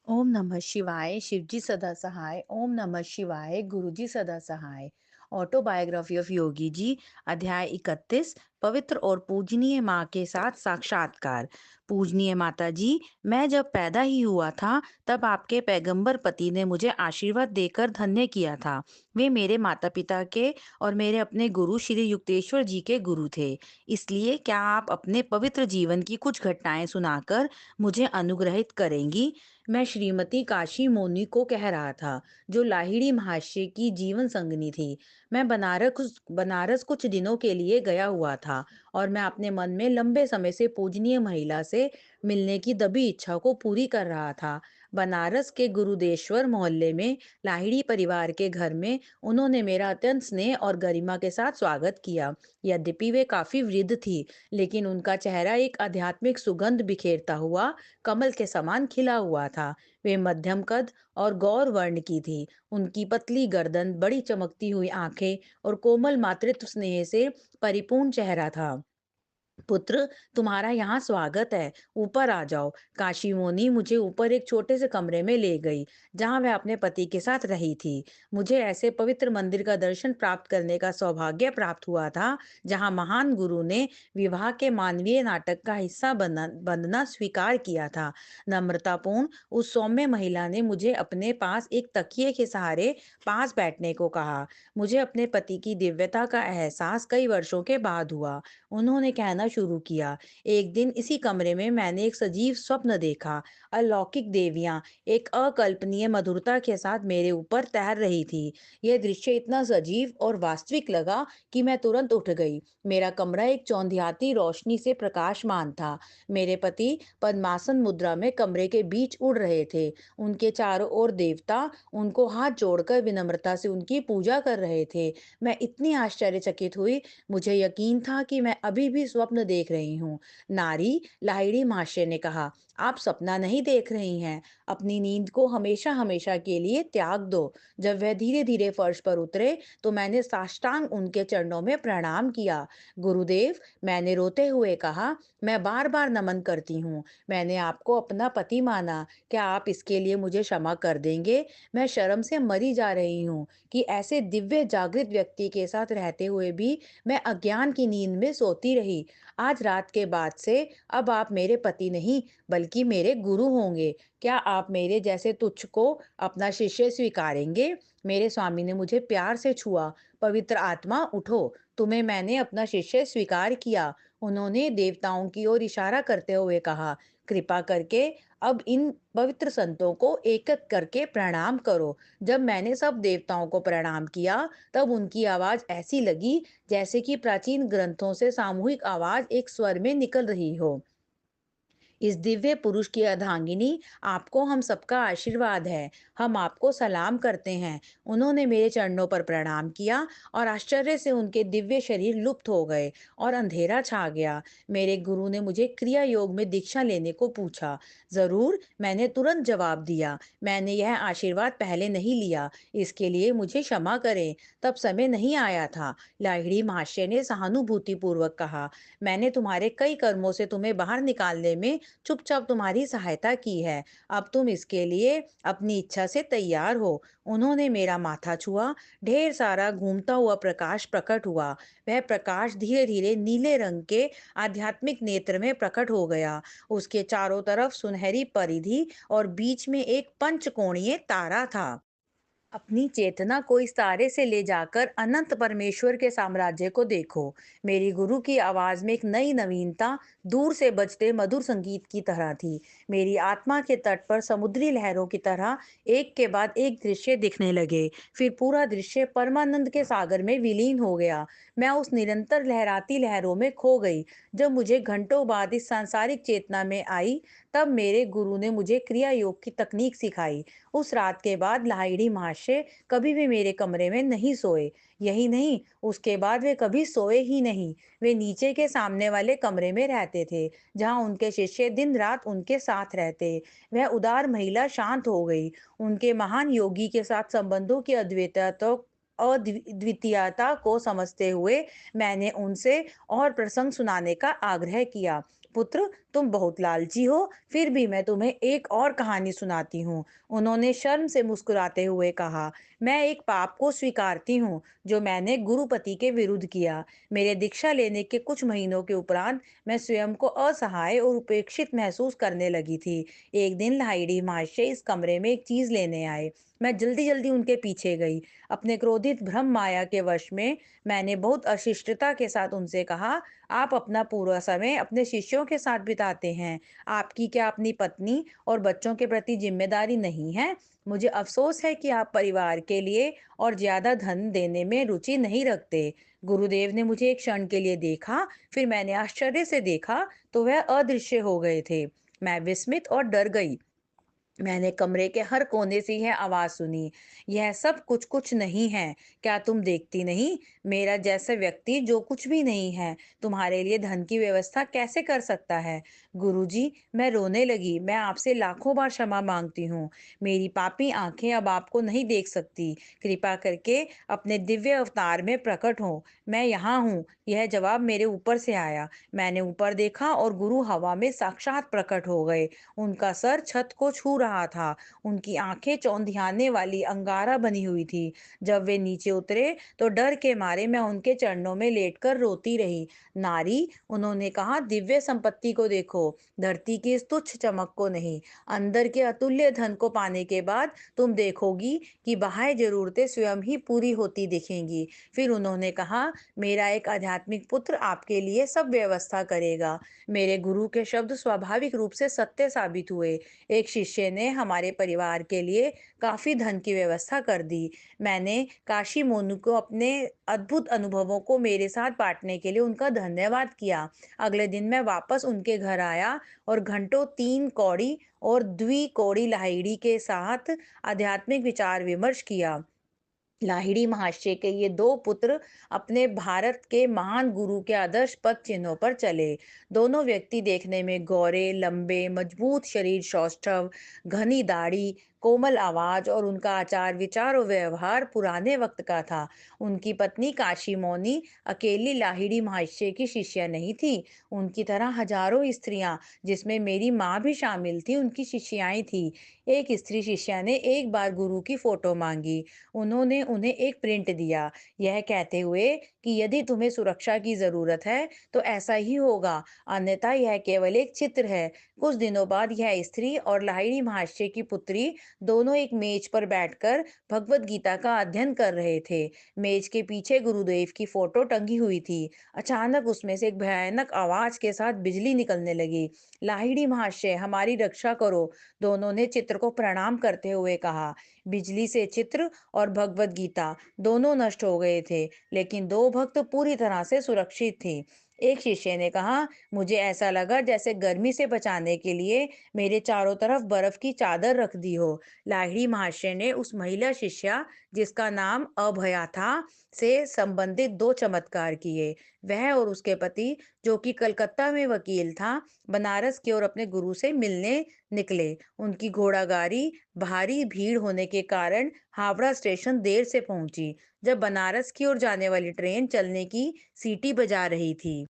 ओम नमः शिवाय, शिवजी सदा सहाय। ओम नमः शिवाय, गुरुजी सदा सहाय। ऑटोबायोग्राफी ऑफ योगी जी, अध्याय 31। पवित्र और पूजनीय माँ के साथ साक्षात्कार। पूजनीय माता जी, मैं जब पैदा ही हुआ था, तब आपके पैगंबर पति ने मुझे आशीर्वाद देकर धन्य किया था। वे मेरे माता पिता के और मेरे अपने गुरु श्री युक्तेश्वर जी के गुरु थे। इसलिए क्या आप अपने पवित्र जीवन की कुछ घटनाएं सुनाकर मुझे अनुग्रहित करेंगी? मैं श्रीमती काशी मोनी को कह रहा था, जो लाहिड़ी महाशय की जीवन संगनी थी। मैं बनारस कुछ दिनों के लिए गया हुआ था और मैं अपने मन में लंबे समय से पूजनीय महिला से मिलने की दबी इच्छा को पूरी कर रहा था। बनारस के गुरुदेश्वर मोहल्ले में लाहिड़ी परिवार के घर में उन्होंने मेरा अत्यंत स्नेह और गरिमा के साथ स्वागत किया। यद्यपि वे काफी वृद्ध थी, लेकिन उनका चेहरा एक आध्यात्मिक सुगंध बिखेरता हुआ कमल के समान खिला हुआ था। वे मध्यम कद और गौर वर्ण की थी। उनकी पतली गर्दन, बड़ी चमकती हुई आंखें और कोमल मातृत्व स्नेह से परिपूर्ण चेहरा था। पुत्र, तुम्हारा यहाँ स्वागत है। ऊपर आ जाओ। काशी मोनी मुझे ऊपर एक छोटे से कमरे में ले गई, जहाँ वह अपने पति के साथ रही थी। मुझे ऐसे पवित्र मंदिर का दर्शन प्राप्त करने का सौभाग्य प्राप्त हुआ था, जहाँ महान गुरु ने विवाह के मानवीय नाटक का हिस्सा बनना स्वीकार किया था। नम्रतापूर्ण उस सौम्य महिला ने मुझे अपने पास एक तकिए के सहारे पास बैठने को कहा। मुझे अपने पति की दिव्यता का एहसास कई वर्षों के बाद हुआ। उन्होंने कहना शुरू किया, एक दिन इसी कमरे में मैंने एक सजीव स्वप्न देखा। अलौकिक देवियां एक अकल्पनीय मधुरता के साथ मेरे ऊपर तैर रही थी। यह दृश्य इतना सजीव और वास्तविक लगा कि मैं तुरंत उठ गई। मेरा कमरा एक चौंधियाती रोशनी से प्रकाशमान था। मेरे पति पद्मासन मुद्रा में कमरे के बीच उड़ रहे थे। उनके चारों ओर देवता उनको हाथ जोड़कर विनम्रता से उनकी पूजा कर रहे थे। मैं इतनी आश्चर्यचकित हुई, मुझे यकीन था कि मैं अभी भी स्वप्न देख रही हूँ। नारी, लाहिड़ी महाशय ने कहा, आप सपना नहीं देख रही हैं। अपनी नींद को हमेशा हमेशा के लिए त्याग दो। जब वह धीरे धीरे फर्श पर उतरे, तो मैंने साष्टांग उनके चरणों में प्रणाम किया। गुरुदेव, मैंने रोते हुए कहा, मैं बार बार नमन करती हूँ। मैंने आपको अपना पति माना। क्या आप इसके लिए मुझे क्षमा कर देंगे? मैं शर्म से मरी जा रही हूँ कि ऐसे दिव्य जागृत व्यक्ति के साथ रहते हुए भी मैं अज्ञान की नींद में सोती रही। आज रात के बाद से अब आप मेरे पति नहीं, बल्कि मेरे गुरु होंगे। क्या आप मेरे जैसे तुच्छ को अपना शिष्य स्वीकारेंगे? मेरे स्वामी ने मुझे प्यार से छुआ। पवित्र आत्मा, उठो। तुम्हें मैंने अपना शिष्य स्वीकार किया। उन्होंने देवताओं की ओर इशारा करते हुए कहा, कृपा करके अब इन पवित्र संतों को एक-एक करके प्रणाम करो। जब मैंने सब देवताओं को प्रणाम किया, तब उनकी आवाज ऐसी लगी जैसे कि प्राचीन ग्रंथों से सामूहिक आवाज एक स्वर में निकल रही हो। इस दिव्य पुरुष की अर्धांगिनी, आपको हम सबका आशीर्वाद है। हम आपको सलाम करते हैं। उन्होंने मेरे चरणों पर प्रणाम किया और आश्चर्य से उनके दिव्य शरीर लुप्त हो गए और अंधेरा छा गया। मेरे गुरु ने मुझे क्रिया योग में दीक्षा लेने को पूछा। जरूर, मैंने तुरंत जवाब दिया। मैंने यह आशीर्वाद पहले नहीं लिया। इसके लिए मुझे क्षमा करें। तब समय नहीं आया था। लाहिड़ी महाशय ने सहानुभूति पूर्वक कहा, मैंने तुम्हारे कई कर्मों से तुम्हें बाहर निकालने में चुपचाप तुम्हारी सहायता की है। अब तुम इसके लिए अपनी इच्छा से तैयार हो। उन्होंने मेरा माथा छुआ। ढेर सारा घूमता हुआ प्रकाश प्रकट हुआ। वह प्रकाश धीरे धीरे नीले रंग के आध्यात्मिक नेत्र में प्रकट हो गया। उसके चारों तरफ सुनहरी परिधि और बीच में एक पंचकोणीय तारा था। अपनी चेतना को इस तारे से ले जाकर अनंत परमेश्वर के साम्राज्य को देखो। मेरी गुरु की आवाज में एक नई नवीनता दूर से बजते मधुर संगीत की तरह थी। मेरी आत्मा के तट पर समुद्री लहरों की तरह एक के बाद एक दृश्य दिखने लगे। फिर पूरा दृश्य परमानंद के सागर में विलीन हो गया। मैं उस निरंतर लहराती लहरों में खो गई। जब मुझे घंटों बाद इस सांसारिक चेतना में आई, तब मेरे गुरु ने मुझे क्रिया योग की तकनीक सिखाई। उस रात के बाद लाहिड़ी महाशय कभी भी मेरे कमरे में नहीं सोए। यही नहीं, उसके बाद वे कभी सोए ही नहीं। वे नीचे के सामने वाले कमरे में रहते थे, जहां उनके शिष्य दिन रात उनके साथ रहते। वह उदार महिला शांत हो गई। उनके महान योगी के साथ संबंधों की अद्वितीयता को समझते हुए मैंने उनसे और प्रसंग सुनाने का आग्रह किया। पुत्र, तुम बहुत लालची हो, फिर भी मैं तुम्हें एक और कहानी सुनाती हूँ। उन्होंने शर्म से मुस्कुराते हुए कहा, मैं एक पाप को स्वीकारती हूँ जो मैंने गुरुपति के विरुद्ध किया। मेरे दीक्षा लेने के कुछ महीनों के उपरांत मैं स्वयं को असहाय और उपेक्षित महसूस करने लगी थी। एक दिन लाहिड़ी महाशय इस कमरे में एक चीज लेने आए। मैं जल्दी जल्दी उनके पीछे गई। अपने क्रोधित भ्रम माया के वश में मैंने बहुत अशिष्टता के साथ उनसे कहा, आप अपना पूरा समय अपने शिष्यों के साथ बिताते हैं। आपकी क्या अपनी पत्नी और बच्चों के प्रति जिम्मेदारी नहीं है? मुझे अफसोस है कि आप परिवार के लिए और ज्यादा धन देने में रुचि नहीं रखते। गुरुदेव ने मुझे एक क्षण के लिए देखा, फिर मैंने आश्चर्य से देखा तो वह अदृश्य हो गए थे। मैं विस्मित और डर गई। मैंने कमरे के हर कोने से यह आवाज सुनी, यह सब कुछ कुछ नहीं है। क्या तुम देखती नहीं? मेरा जैसा व्यक्ति जो कुछ भी नहीं है तुम्हारे लिए धन की व्यवस्था कैसे कर सकता है? गुरुजी, मैं रोने लगी। मैं आपसे लाखों बार क्षमा मांगती हूँ। मेरी पापी आंखें अब आपको नहीं देख सकती। कृपा करके अपने दिव्य अवतार में प्रकट हो। मैं यहाँ हूँ। यह जवाब मेरे ऊपर से आया। मैंने ऊपर देखा और गुरु हवा में साक्षात प्रकट हो गए। उनका सर छत को छू रहा था। उनकी आंखें चौंधियाने वाली अंगारा बनी हुई थी। जब वे नीचे उतरे तो डर के मारे मैं उनके चरणों में लेटकर रोती रही। नारी, उन्होंने कहा, दिव्य संपत्ति को देखो, धरती की इस तुच्छ चमक को नहीं। अंदर के अतुल्य धन को पाने के बाद तुम देखोगी कि बाह्य जरूरतें स्वयं ही पूरी होती दिखेंगी। फिर उन्होंने कहा, मेरा एक आध्यात्मिक पुत्र आपके लिए सब व्यवस्था करेगा। मेरे गुरु के शब्द स्वाभाविक रूप से सत्य साबित हुए। एक शिष्य ने हमारे परिवार के लिए काफी धन की व्यवस्था कर दी। मैंने काशी मोनू को अपने अद्भुत अनुभवों को मेरे साथ बांटने के लिए उनका धन्यवाद किया। अगले दिन मैं वापस उनके घर आया और घंटों 3 कौड़ी और द्वि कौड़ी लाहिड़ी के साथ आध्यात्मिक विचार विमर्श किया। लाहिड़ी महाशय के ये दो पुत्र अपने भारत के महान गुरु के आदर्श पद चिन्हों पर चले। दोनों व्यक्ति देखने में गोरे, लंबे, मजबूत शरीर, सौष्ठव, घनी दाढ़ी, कोमल आवाज और उनका आचार विचार और व्यवहार पुराने वक्त का था। उनकी पत्नी काशी मौनी अकेली लाहिड़ी महाशय की शिष्या नहीं थी। उनकी तरह हजारों स्त्रियां, जिसमें मेरी माँ भी शामिल थी, उनकी शिष्याएं थी। एक स्त्री शिष्या ने एक बार गुरु की फोटो मांगी। उन्होंने उन्हें एक प्रिंट दिया, यह कहते हुए कि यदि तुम्हें सुरक्षा की जरूरत है तो ऐसा ही होगा, अन्यथा यह केवल एक चित्र है। कुछ दिनों बाद यह स्त्री और लाहिड़ी महाशय की पुत्री दोनों एक मेज पर बैठकर भगवत गीता का अध्ययन कर रहे थे। मेज के पीछे गुरुदेव की फोटो टंगी हुई थी। अचानक उसमें से एक भयानक आवाज के साथ बिजली निकलने लगी। लाहिड़ी महाशय, हमारी रक्षा करो, दोनों ने चित्र को प्रणाम करते हुए कहा। बिजली से चित्र और भगवत गीता दोनों नष्ट हो गए थे, लेकिन दो भक्त पूरी तरह से सुरक्षित थे। एक शिष्य ने कहा, मुझे ऐसा लगा जैसे गर्मी से बचाने के लिए मेरे चारों तरफ बर्फ की चादर रख दी हो। लाहिड़ी महाशय ने उस महिला शिष्या, जिसका नाम अभया था, से संबंधित दो चमत्कार किए। वह और उसके पति, जो कि कलकत्ता में वकील था, बनारस की ओर अपने गुरु से मिलने निकले। उनकी घोड़ागाड़ी भारी भीड़ होने के कारण हावड़ा स्टेशन देर से पहुंची। जब बनारस की ओर जाने वाली ट्रेन चलने की सीटी बजा रही थी,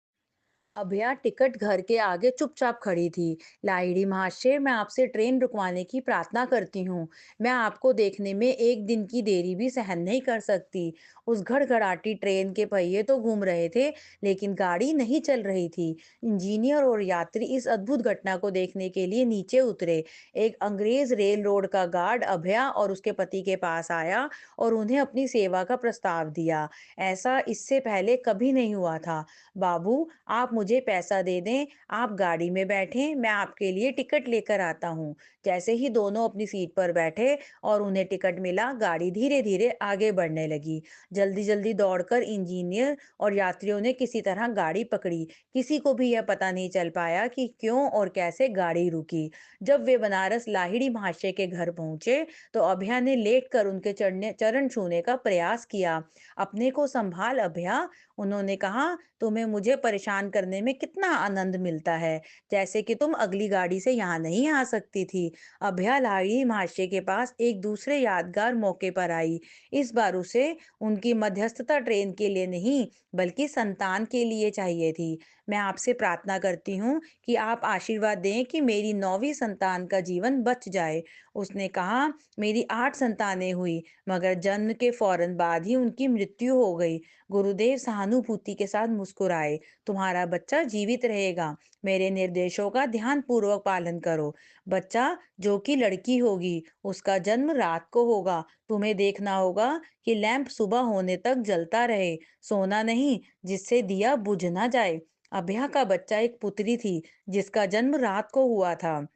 अभया टिकट घर के आगे चुपचाप खड़ी थी। लाहिड़ी महाशय, मैं आपसे ट्रेन रुकवाने की प्रार्थना करती हूँ। मैं आपको देखने में एक दिन की देरी भी सहन नहीं कर सकती। उस घड़घड़ाती ट्रेन के पहिए तो घूम रहे थे, लेकिन गाड़ी नहीं चल रही थी। इंजीनियर और यात्री इस अद्भुत घटना को देखने के लिए नीचे उतरे। एक अंग्रेज रेल रोड का गार्ड अभया और उसके पति के पास आया और उन्हें अपनी सेवा का प्रस्ताव दिया। ऐसा इससे पहले कभी नहीं हुआ था। बाबू, आप मुझे पैसा दे दें, आप गाड़ी में बैठें, मैं आपके लिए टिकट लेकर आता हूँ। जैसे ही दोनों अपनी सीट पर बैठे और उन्हें टिकट मिला, गाड़ी धीरे धीरे आगे बढ़ने लगी। जल्दी जल्दी दौड़कर इंजीनियर और यात्रियों ने किसी तरह गाड़ी पकड़ी। किसी को भी यह पता नहीं चल पाया कि क्यों और कैसे गाड़ी रुकी। जब वे बनारस लाहिड़ी महाशय के घर पहुंचे तो अभया ने लेटकर उनके चरण छूने का प्रयास किया। अपने को संभाल अभया, उन्होंने कहा, तुम्हें मुझे परेशान करने में कितना आनंद मिलता है, जैसे कि तुम अगली गाड़ी से यहाँ नहीं आ सकती थी। अभया लाहिड़ी महाशय के पास एक दूसरे यादगार मौके पर आई। इस बार उसे उनकी मध्यस्थता ट्रेन के लिए नहीं, बल्कि संतान के लिए चाहिए थी। मैं आपसे प्रार्थना करती हूँ कि आप आशीर्वाद दें कि मेरी 9वीं संतान का जीवन बच जाए। उसने कहा, मेरी 8 संतानें हुई, मगर जन्म के फौरन बाद ही उनकी मृत्यु हो गई। गुरुदेव सहानुभूति के साथ मुस्कुराए। तुम्हारा बच्चा जीवित रहेगा। मेरे निर्देशों का ध्यान पूर्वक पालन करो। बच्चा जो कि लड़की होगी, उसका जन्म रात को होगा। तुम्हें देखना होगा कि लैंप सुबह होने तक जलता रहे, सोना नहीं, जिससे दिया बुझ ना जाए। अभया का बच्चा एक पुत्री थी, जिसका जन्म रात को हुआ था,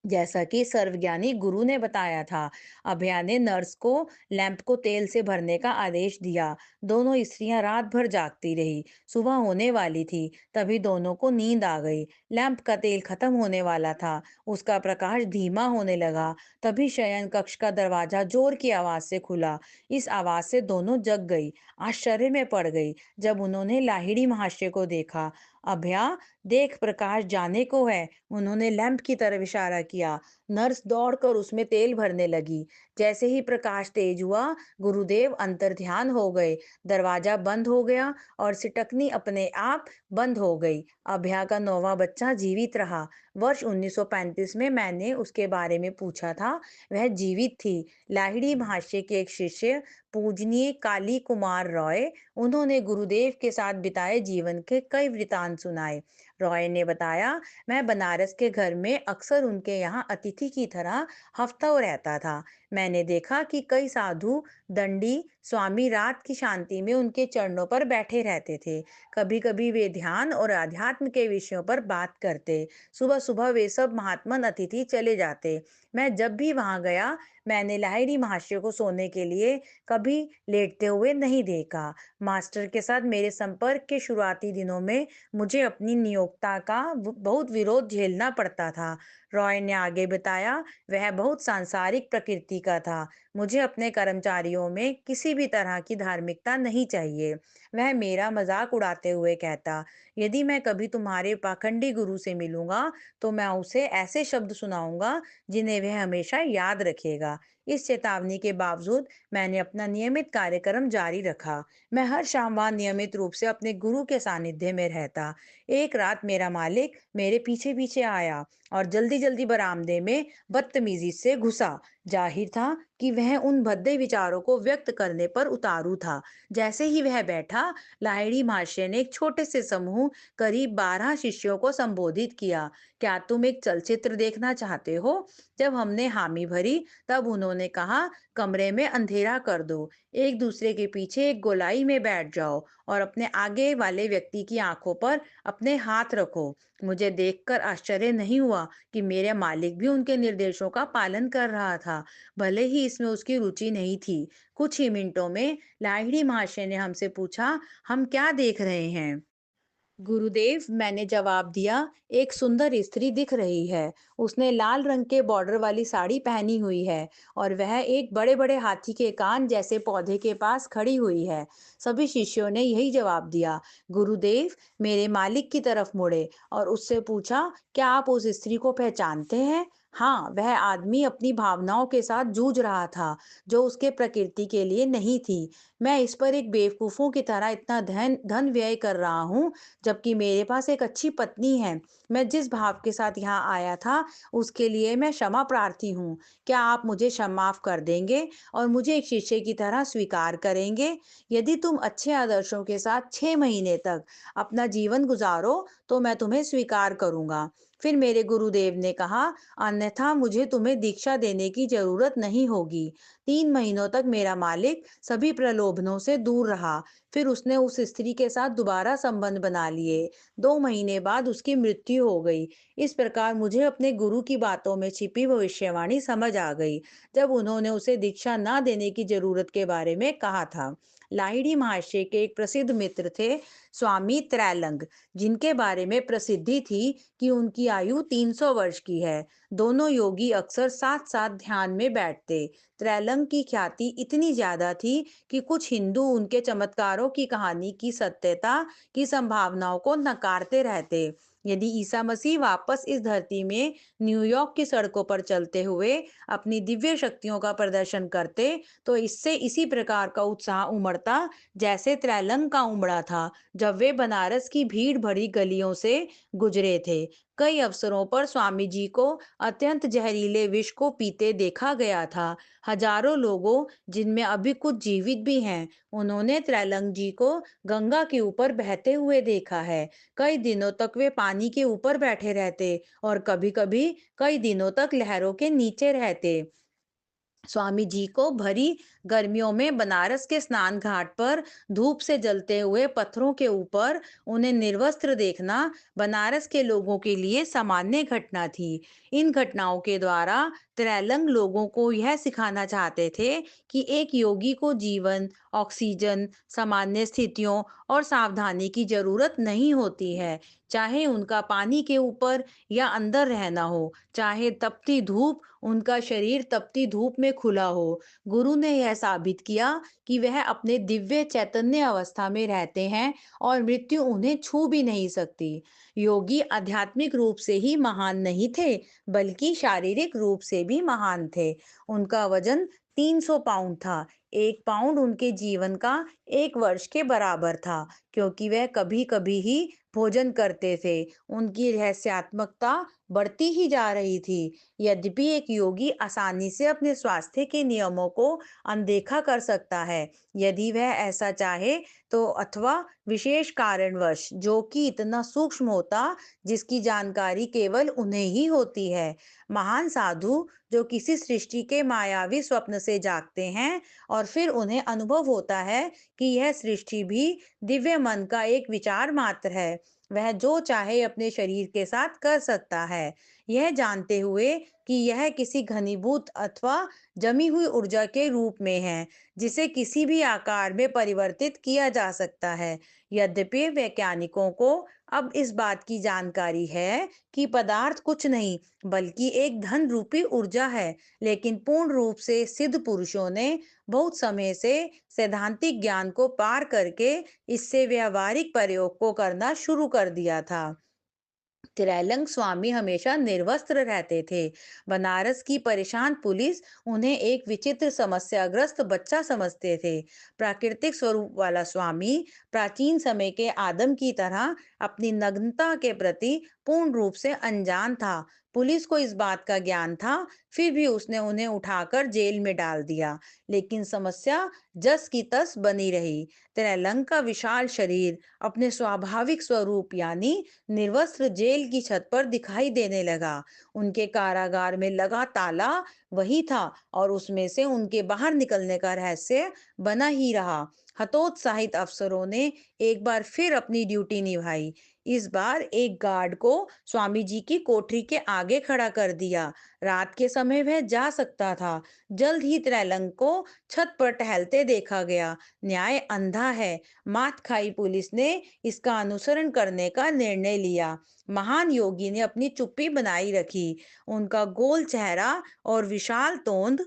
जैसा कि सर्वज्ञानी गुरु ने बताया था। अभया ने नर्स को लैंप को तेल से भरने का आदेश दिया। दोनों स्त्रियां रात भर जागती रही। सुबह होने वाली थी, तभी दोनों को नींद आ गई। लैंप का तेल खत्म होने वाला था, उसका प्रकाश धीमा होने लगा। तभी शयन कक्ष का दरवाजा जोर की आवाज से खुला। इस आवाज से दोनों जग गई, आश्चर्य में पड़ गई जब उन्होंने लाहिड़ी महाशय को देखा। अभया, देख, प्रकाश जाने को है। उन्होंने लैंप की तरफ इशारा किया। नर्स दौड़कर उसमें तेल भरने लगी। जैसे ही प्रकाश तेज हुआ, गुरुदेव अंतर्ध्यान हो गए। दरवाजा बंद हो गया और सिटकनी अपने आप बंद हो गई। अभया का 9वां बच्चा जीवित रहा। वर्ष 1935 में मैंने उसके बारे में पूछा था। वह जीवित थी। लाहिड़ी महाशय के एक शिष्य, पूजनीय काली कुमार रॉय, उन्होंने गुरुदेव के साथ बिताए जीवन के कई वृतांत सुनाए। रॉय ने बताया, मैं बनारस के घर में अक्सर उनके यहाँ अतिथि की तरह हफ्तों रहता था। मैंने देखा कि कई साधु, दंडी, स्वामी रात की शांति में उनके चरणों पर बैठे रहते थे। कभी कभी वे ध्यान और अध्यात्म के विषयों पर बात करते। सुबह सुबह वे सब महात्मन अतिथि चले जाते। मैं जब भी वहां गया, मैंने लाहिड़ी महाशय को सोने के लिए कभी लेटते हुए नहीं देखा। मास्टर के साथ मेरे संपर्क के शुरुआती दिनों में मुझे अपनी नियोक्ता का बहुत विरोध झेलना पड़ता था। रॉय ने आगे बताया, वह बहुत सांसारिक प्रकृति का था। मुझे अपने कर्मचारियों में किसी भी तरह की धार्मिकता नहीं चाहिए। वह मेरा मजाक उड़ाते हुए कहता, यदि मैं कभी तुम्हारे पाखंडी गुरु से मिलूंगा, तो मैं उसे ऐसे शब्द सुनाऊंगा जिन्हें वह हमेशा याद रखेगा। इस चेतावनी के बावजूद मैंने अपना नियमित कार्यक्रम जारी रखा। मैं हर शाम वहां नियमित रूप से अपने गुरु के सानिध्य में रहता। एक रात मेरा मालिक मेरे पीछे पीछे आया और जल्दी जल्दी बरामदे में बदतमीजी से घुसा। जाहिर था कि वह उन भद्दे विचारों को व्यक्त करने पर उतारू था। जैसे ही वह बैठा, लाहिड़ी महाशय ने एक छोटे से समूह, करीब 12 शिष्यों को संबोधित किया। क्या तुम एक चलचित्र देखना चाहते हो? जब हमने हामी भरी, तब उन्होंने कहा, कमरे में अंधेरा कर दो, एक दूसरे के पीछे एक गोलाई में बैठ जाओ और अपने आगे वाले व्यक्ति की आंखों पर अपने हाथ रखो। मुझे देखकर आश्चर्य नहीं हुआ कि मेरे मालिक भी उनके निर्देशों का पालन कर रहा था, भले ही इसमें उसकी रुचि नहीं थी। कुछ ही मिनटों में लाहिड़ी महाशय ने हमसे पूछा, हम क्या देख रहे हैं? गुरुदेव, मैंने जवाब दिया, एक सुंदर स्त्री दिख रही है। उसने लाल रंग के बॉर्डर वाली साड़ी पहनी हुई है और वह एक बड़े बड़े हाथी के कान जैसे पौधे के पास खड़ी हुई है। सभी शिष्यों ने यही जवाब दिया। गुरुदेव मेरे मालिक की तरफ मुड़े और उससे पूछा, क्या आप उस स्त्री को पहचानते हैं? हाँ, वह आदमी अपनी भावनाओं के साथ जूझ रहा था, जो उसके प्रकृति के लिए नहीं थी। मैं इस पर एक बेवकूफों की तरह इतना धन धन व्यय कर रहा हूँ, जबकि मेरे पास एक अच्छी पत्नी है। मैं जिस भाव के साथ यहाँ आया था, उसके लिए मैं क्षमा प्रार्थी हूँ। क्या आप मुझे माफ कर देंगे और मुझे एक शिष्य की तरह स्वीकार करेंगे? यदि तुम अच्छे आदर्शों के साथ 6 महीने तक अपना जीवन गुजारो, तो मैं तुम्हें स्वीकार करूंगा। फिर मेरे गुरुदेव ने कहा, अन्यथा मुझे तुम्हें दीक्षा देने की जरूरत नहीं होगी। 3 महीनों तक मेरा मालिक सभी प्रलोभनों से दूर रहा। फिर उसने उस स्त्री के साथ दोबारा संबंध बना लिए। 2 महीने बाद उसकी मृत्यु हो गई। इस प्रकार मुझे अपने गुरु की बातों में छिपी भविष्यवाणी समझ आ गई, जब उन्होंने उसे दीक्षा न देने की जरूरत के बारे में कहा था। लाहिड़ी महाशय के एक प्रसिद्ध मित्र थे, स्वामी त्रैलंग, जिनके बारे में प्रसिद्धि थी कि उनकी आयु 300 वर्ष की है। दोनों योगी अक्सर साथ साथ ध्यान में बैठते। त्रैलंग की ख्याति इतनी ज्यादा थी कि कुछ हिंदू उनके चमत्कारों अवतारों की कहानी की सत्यता की संभावनाओं को नकारते रहते। यदि ईसा मसीह वापस इस धरती में न्यूयॉर्क की सड़कों पर चलते हुए अपनी दिव्य शक्तियों का प्रदर्शन करते, तो इससे इसी प्रकार का उत्साह उमड़ता जैसे त्रैलंग का उमड़ा था जब वे बनारस की भीड़ भरी गलियों से गुजरे थे। कई अवसरों पर स्वामी जी को अत्यंत जहरीले विष को पीते देखा गया था। हजारों लोगों, जिनमें अभी कुछ जीवित भी हैं, उन्होंने त्रैलंग जी को गंगा के ऊपर बहते हुए देखा है। कई दिनों तक वे पानी के ऊपर बैठे रहते और कभी-कभी कई दिनों तक लहरों के नीचे रहते। स्वामी जी को भरी गर्मियों में बनारस के स्नान घाट पर धूप से जलते हुए पत्थरों के ऊपर उन्हें निर्वस्त्र देखना बनारस के लोगों के लिए सामान्य घटना थी। इन घटनाओं के द्वारा त्रैलंग लोगों को यह सिखाना चाहते थे कि एक योगी को जीवन, ऑक्सीजन, सामान्य स्थितियों और सावधानी की जरूरत नहीं होती है। चाहे उनका पानी के ऊपर या अंदर रहना हो, चाहे तपती धूप, उनका शरीर तपती धूप में खुला हो। गुरु ने यह साबित किया कि वह अपने दिव्य चैतन्य अवस्था में रहते हैं और मृत्यु उन्हें छू भी नहीं सकती। योगी आध्यात्मिक रूप से ही महान नहीं थे, बल्कि शारीरिक रूप से भी महान थे। उनका वजन 300 पाउंड था। 1 पाउंड उनके जीवन का 1 वर्ष के बराबर था, क्योंकि वह कभी-कभी ही भोजन करते थे। उनकी रहस्यात्मकता बढ़ती ही जा रही थी। यद्यपि एक योगी आसानी से अपने स्वास्थ्य के नियमों को अनदेखा कर सकता है, यदि वह ऐसा चाहे तो, अथवा विशेष कारणवश जो कि इतना सूक्ष्म होता, जिसकी जानकारी केवल उन्हें ही होती है। महान साधु जो किसी सृष्टि के मायावी स्वप्न से जागते हैं और फिर उन्हें अनुभव होता है कि यह सृष्टि भी दिव्य मन का एक विचार मात्र है, वह जो चाहे अपने शरीर के साथ कर सकता है, यह जानते हुए कि यह किसी घनीभूत अथवा जमी हुई ऊर्जा के रूप में है, जिसे किसी भी आकार में परिवर्तित किया जा सकता है। यद्यपि वैज्ञानिकों को अब इस बात की जानकारी है कि पदार्थ कुछ नहीं बल्कि एक धन रूपी ऊर्जा है, लेकिन पूर्ण रूप से सिद्ध पुरुषों ने बहुत समय से सैद्धांतिक ज्ञान को पार करके इससे व्यावहारिक प्रयोग को करना शुरू कर दिया था। त्रैलंग स्वामी हमेशा निर्वस्त्र रहते थे। बनारस की परेशान पुलिस उन्हें एक विचित्र समस्याग्रस्त बच्चा समझते थे। प्राकृतिक स्वरूप वाला स्वामी प्राचीन समय के आदम की तरह अपनी नग्नता के प्रति पूर्ण रूप से अनजान था। पुलिस को इस बात का ज्ञान था, फिर भी उसने उन्हें उठाकर जेल में डाल दिया। लेकिन समस्या जस की तस बनी रही। त्रैलंग का विशाल शरीर अपने स्वाभाविक स्वरूप यानी निर्वस्त्र जेल की छत पर दिखाई देने लगा। उनके कारागार में लगा ताला वही था और उसमें से उनके बाहर निकलने का रहस्य बना ही रहा। हतोत्साहित अफसरों ने एक बार फिर अपनी ड्यूटी निभाई। इस बार एक गार्ड को स्वामी जी की कोठरी के आगे खड़ा कर दिया। रात के समय वह जा सकता था। जल्द ही त्रैलंग को छत पर टहलते देखा गया। न्याय अंधा है। मात खाई पुलिस ने इसका अनुसरण करने का निर्णय लिया। महान योगी ने अपनी चुप्पी बनाई रखी। उनका गोल चेहरा और विशाल तोंद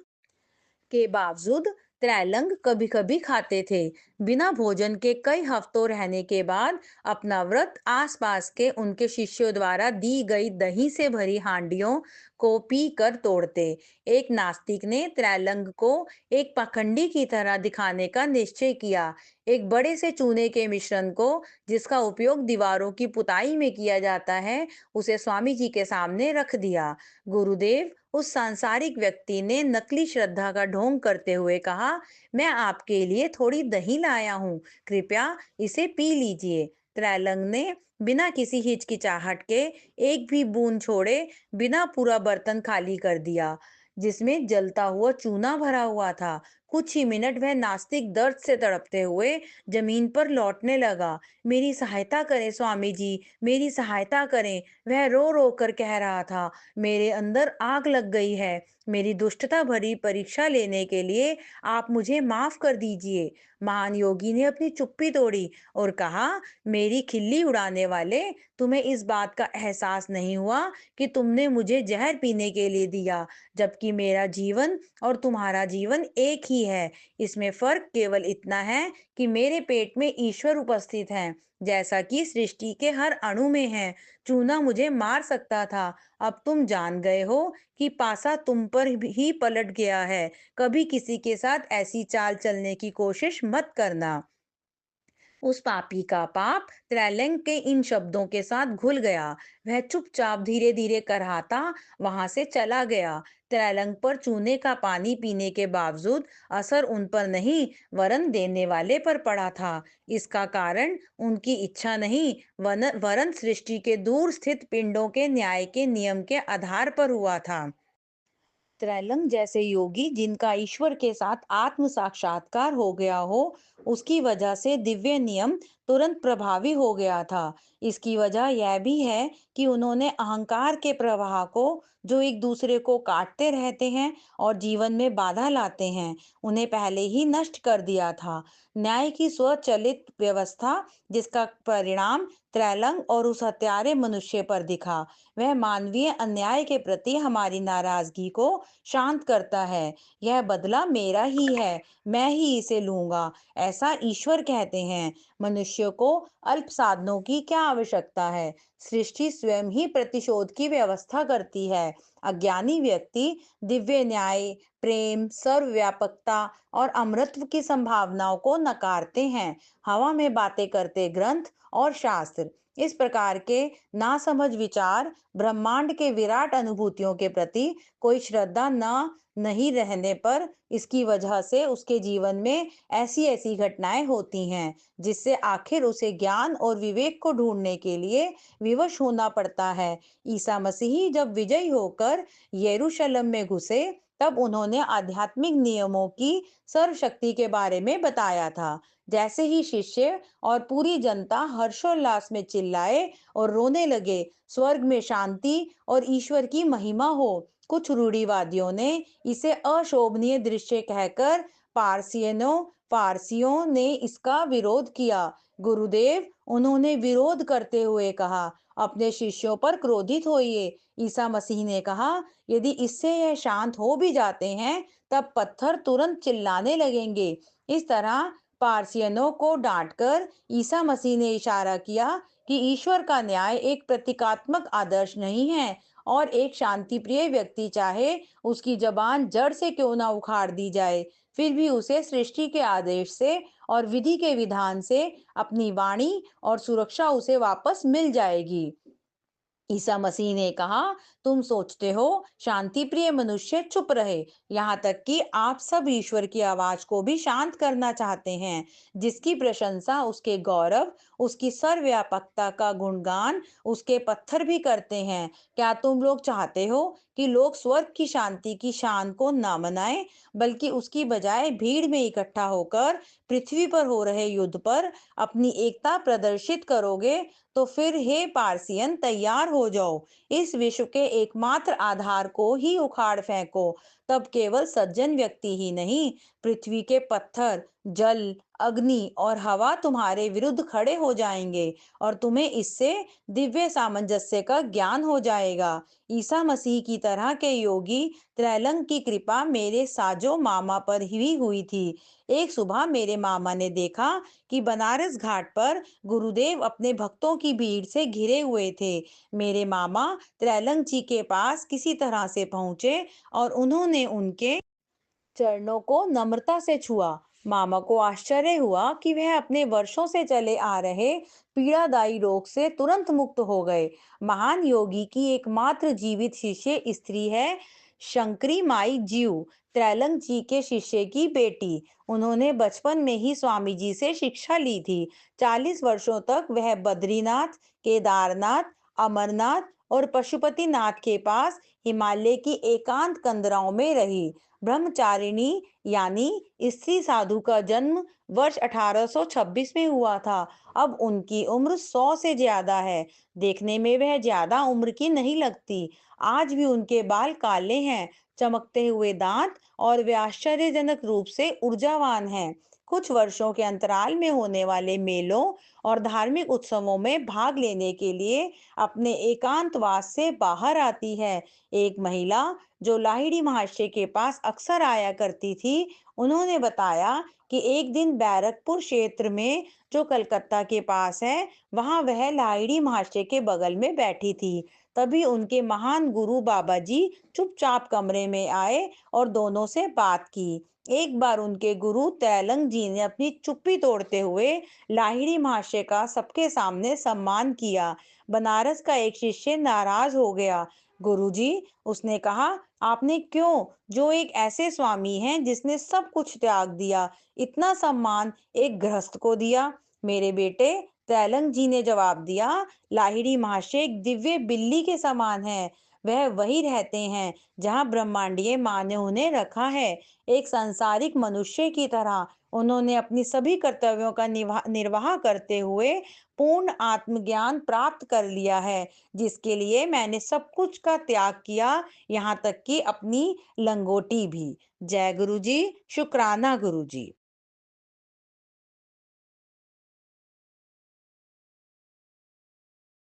के बावजूद त्रैलंग कभी-कभी खाते थे। बिना भोजन के कई हफ्तों रहने के बाद अपना व्रत आसपास के उनके शिष्यों द्वारा दी गई दही से भरी हांडियों को पी कर तोड़ते। एक नास्तिक ने त्रैलंग को एक पाखंडी की तरह दिखाने का निश्चय किया। एक बड़े से चूने के मिश्रण को, जिसका उपयोग दीवारों की पुताई में किया जाता है, उसे स्वामी जी के सामने रख दिया। गुरुदेव, उस सांसारिक व्यक्ति ने नकली श्रद्धा का ढोंग करते हुए कहा, मैं आपके लिए थोड़ी दही लाया हूँ, कृपया इसे पी लीजिए। त्रैलंग ने बिना किसी हिचकिचाहट के एक भी बूंद छोड़े बिना पूरा बर्तन खाली कर दिया, जिसमें जलता हुआ चूना भरा हुआ था। कुछ ही मिनट वह नास्तिक दर्द से तड़पते हुए जमीन पर लौटने लगा। मेरी सहायता करें स्वामी जी, मेरी सहायता करें, वह रो रो कर कह रहा था। मेरे अंदर आग लग गई है। मेरी दुष्टता भरी परीक्षा लेने के लिए आप मुझे माफ कर दीजिए। महान योगी ने अपनी चुप्पी तोड़ी और कहा, मेरी खिल्ली उड़ाने वाले, तुम्हें इस बात का एहसास नहीं हुआ कि तुमने मुझे जहर पीने के लिए दिया, जबकि मेरा जीवन और तुम्हारा जीवन एक ही ही है। इसमें फर्क केवल इतना है कि मेरे पेट में ईश्वर उपस्थित हैं, जैसा कि सृष्टि के हर अणु में है। चूना मुझे मार सकता था, अब तुम जान गए हो कि पासा तुम पर ही पलट गया है। कभी किसी के साथ ऐसी चाल चलने की कोशिश मत करना। उस पापी का पाप त्रैलंग के इन शब्दों के साथ घुल गया। वह चुपचाप धीरे धीरे करहाता वहां से चला गया। त्रैलंग पर चूने का पानी पीने के बावजूद असर उन पर नहीं, वरन देने वाले पर पड़ा था। इसका कारण उनकी इच्छा नहीं, वरन सृष्टि के दूर स्थित पिंडों के न्याय के नियम के आधार पर हुआ था। त्रैलंग जैसे योगी जिनका ईश्वर के साथ आत्म साक्षात्कार हो गया हो, उसकी वजह से दिव्य नियम तुरंत प्रभावी हो गया था। इसकी वजह यह भी है कि उन्होंने अहंकार के प्रवाह को, जो एक दूसरे को काटते रहते हैं और जीवन में बाधा लाते हैं, उन्हें पहले ही नष्ट कर दिया था। न्याय की स्वचालित व्यवस्था, जिसका परिणाम त्रैलंग और उस हत्यारे मनुष्य पर दिखा, वह मानवीय अन्याय के प्रति हमारी नाराजगी को शांत करता है। यह बदला मेरा ही है, मैं ही इसे लूंगा, ऐसा ईश्वर कहते हैं। मनुष्य को अल्प साधनों की क्या आवश्यकता है? सृष्टि स्वयं ही प्रतिशोध की व्यवस्था करती है। अज्ञानी व्यक्ति दिव्य न्याय, प्रेम, सर्वव्यापकता और अमृतत्व की संभावनाओं को नकारते हैं। हवा में बातें करते ग्रंथ और शास्त्र, इस प्रकार के नासमझ विचार ब्रह्मांड के विराट अनुभूतियों के प्रति कोई श्रद्धा न नहीं रहने पर, इसकी वजह से उसके जीवन में ऐसी ऐसी घटनाएं होती हैं, जिससे आखिर उसे ज्ञान और विवेक को ढूंढने के लिए विवश होना पड़ता है। ईसा मसीह जब विजयी होकर यरूशलेम में घुसे, तब उन्होंने आध्यात्मिक नियमों की सर्वशक्ति के बारे में बताया था। जैसे ही शिष्य और पूरी जनता हर्षोल्लास में चिल्लाए और रोने लगे, स्वर्ग में शांति और ईश्वर की महिमा हो। कुछ रूढ़िवादियों ने इसे अशोभनीय दृश्य कहकर पारसियों ने इसका विरोध किया। गुरुदेव, उन्होंने विरोध करते हुए कहा, अपने शिष्यों पर क्रोधित होइए। ईसा मसीह ने कहा, यदि इससे यह शांत हो भी जाते हैं, तब पत्थर तुरंत चिल्लाने लगेंगे। इस तरह पारसियनों को डांटकर ईसा मसीह ने इशारा किया कि ईश्वर का न्याय एक प्रतीकात्मक आदर्श नहीं है, और एक शांतिप्रिय व्यक्ति चाहे उसकी जबान जड़ से क्यों ना उखाड़ दी जाए, फिर भी उसे सृष्टि के आदेश से और विधि के विधान से अपनी वाणी और सुरक्षा उसे वापस मिल जाएगी। ईसा मसीह ने कहा, तुम सोचते हो शांति प्रिय मनुष्य चुप रहे, यहाँ तक कि आप सब ईश्वर की आवाज को भी शांत करना चाहते हैं, जिसकी प्रशंसा उसके गौरव, उसकी सर्वव्यापकता का गुणगान उसके पत्थर भी करते हैं। क्या तुम लोग चाहते हो कि लोग स्वर्ग की शांति की शान को न मनाएं, बल्कि उसकी बजाय भीड़ में इकट्ठा होकर पृथ्वी पर हो रहे युद्ध पर अपनी एकता प्रदर्शित करोगे? तो फिर हे पारसियन, तैयार हो जाओ। इस विश्व के एकमात्र आधार को ही उखाड़ फेंको। तब केवल सज्जन व्यक्ति ही नहीं, पृथ्वी के पत्थर, जल, अग्नि और हवा तुम्हारे विरुद्ध खड़े हो जाएंगे, और तुम्हें इससे दिव्य सामंजस्य का ज्ञान हो जाएगा। ईसा मसीह की तरह के योगी त्रैलंग की कृपा मेरे साजो मामा पर ही हुई थी। एक सुबह मेरे मामा ने देखा कि बनारस घाट पर गुरुदेव अपने भक्तों की भीड़ से घिरे हुए थे। मेरे मामा त्रैलंग जी के पास किसी तरह से पहुंचे और उन्होंने उनके चरणों को नम्रता से छुआ। मामा को आश्चर्य हुआ कि वह अपने वर्षों से चले आ रहे पीड़ादायी रोग से तुरंत मुक्त हो गए। महान योगी की एकमात्र जीवित शिष्य स्त्री है शंकरी माई जीव, त्रैलंग जी के शिष्य की बेटी। उन्होंने बचपन में ही स्वामी जी से शिक्षा ली थी। 40 वर्षों तक वह बद्रीनाथ, केदारनाथ, अमरनाथ और पशुपतिनाथ के पास हिमालय की एकांत कंदराओं में रही। ब्रह्मचारिणी यानी स्त्री साधु का जन्म वर्ष 1826 में हुआ था। अब उनकी उम्र 100 से ज्यादा है। देखने में वह ज्यादा उम्र की नहीं लगती। आज भी उनके बाल काले हैं, चमकते हुए दांत, और वे आश्चर्यजनक रूप से ऊर्जावान हैं। कुछ वर्षों के अंतराल में होने वाले मेलों और धार्मिक उत्सवों में भाग लेने के लिए अपने एकांतवास से बाहर आती है। एक महिला जो लाहिड़ी महाशय के पास अक्सर आया करती थी, उन्होंने बताया कि एक दिन बैरकपुर क्षेत्र में, जो कलकत्ता के पास है, वहां वह लाहिड़ी महाशय के बगल में बैठी थी। तभी उनके महान गुरु बाबा जी चुपचाप कमरे में आए और दोनों से बात की। एक बार उनके गुरु तैलंग जी ने अपनी चुप्पी तोड़ते हुए लाहिड़ी महाशय का सबके सामने सम्मान किया। बनारस का एक शिष्य नाराज हो गया। गुरुजी, उसने कहा, आपने क्यों, जो एक ऐसे स्वामी हैं जिसने सब कुछ त्याग दिया, इतना सम्मान एक गृहस्थ को दिया? मेरे बेटे, तैलंग जी ने जवाब दिया, लाहिड़ी महाशय एक दिव्य बिल्ली के समान है। वह वही रहते हैं जहाँ ब्रह्मांडीय माँ ने उन्हें रखा है। एक सांसारिक मनुष्य की तरह उन्होंने अपनी सभी कर्तव्यों का निर्वाह करते हुए पूर्ण आत्मज्ञान प्राप्त कर लिया है, जिसके लिए मैंने सब कुछ का त्याग किया, यहाँ तक कि अपनी लंगोटी भी। जय गुरु जी। शुक्राना गुरु जी।